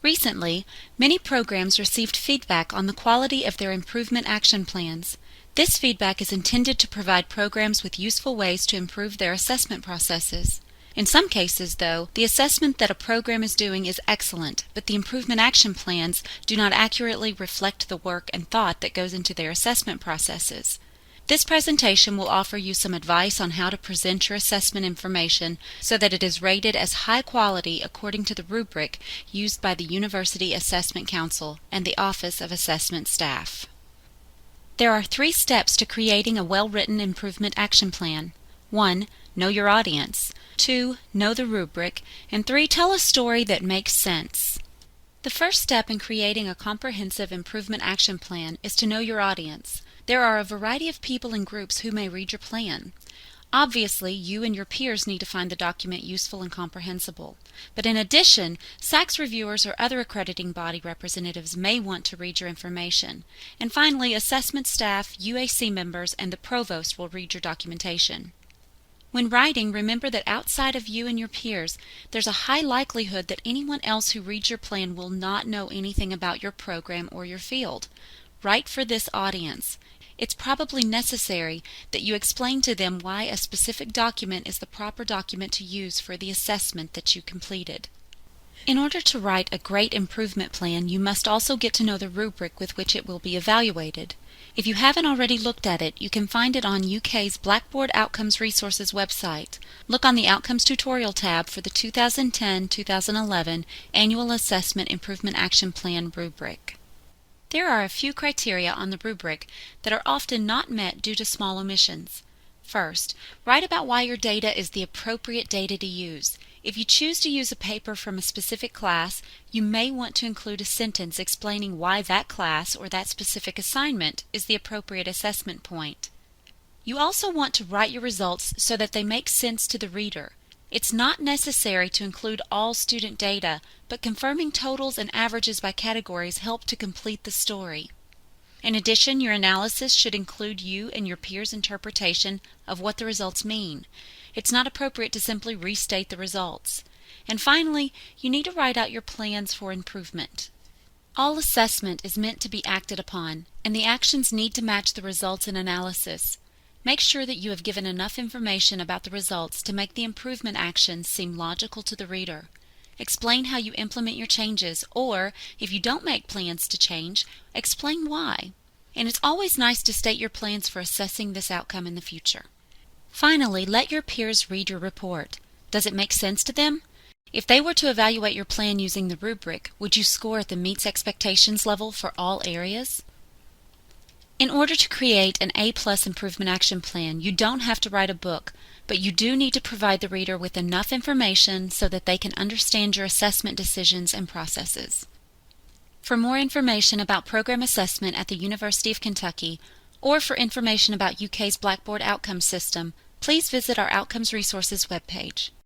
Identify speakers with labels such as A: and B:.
A: Recently, many programs received feedback on the quality of their improvement action plans. This feedback is intended to provide programs with useful ways to improve their assessment processes. In some cases, though, the assessment that a program is doing is excellent, but the improvement action plans do not accurately reflect the work and thought that goes into their assessment processes. This presentation will offer you some advice on how to present your assessment information so that it is rated as high quality according to the rubric used by the University Assessment Council and the Office of Assessment Staff. There are 3 steps to creating a well-written improvement action plan. 1. Know your audience. 2. Know the rubric. And 3. Tell a story that makes sense. The first step in creating a comprehensive improvement action plan is to know your audience. There are a variety of people and groups who may read your plan. Obviously, you and your peers need to find the document useful and comprehensible. But in addition, SACS reviewers or other accrediting body representatives may want to read your information. And finally, assessment staff, UAC members, and the provost will read your documentation. When writing, remember that outside of you and your peers, there's a high likelihood that anyone else who reads your plan will not know anything about your program or your field. Write for this audience. It's probably necessary that you explain to them why a specific document is the proper document to use for the assessment that you completed. In order to write a great improvement plan, you must also get to know the rubric with which it will be evaluated. If you haven't already looked at it, you can find it on UK's Blackboard Outcomes Resources website. Look on the Outcomes Tutorial tab for the 2010-2011 Annual Assessment Improvement Action Plan rubric. There are a few criteria on the rubric that are often not met due to small omissions. First, write about why your data is the appropriate data to use. If you choose to use a paper from a specific class, you may want to include a sentence explaining why that class or that specific assignment is the appropriate assessment point. You also want to write your results so that they make sense to the reader. It's not necessary to include all student data, but confirming totals and averages by categories help to complete the story. In addition, your analysis should include you and your peers' interpretation of what the results mean. It's not appropriate to simply restate the results. And finally, you need to write out your plans for improvement. All assessment is meant to be acted upon, and the actions need to match the results and analysis. Make sure that you have given enough information about the results to make the improvement actions seem logical to the reader. Explain how you implement your changes, or, if you don't make plans to change, explain why. And it's always nice to state your plans for assessing this outcome in the future. Finally, let your peers read your report. Does it make sense to them? If they were to evaluate your plan using the rubric, would you score at the meets expectations level for all areas? In order to create an A+ improvement action plan, you don't have to write a book, but you do need to provide the reader with enough information so that they can understand your assessment decisions and processes. For more information about program assessment at the University of Kentucky, or for information about UK's Blackboard Outcomes system, please visit our Outcomes Resources webpage.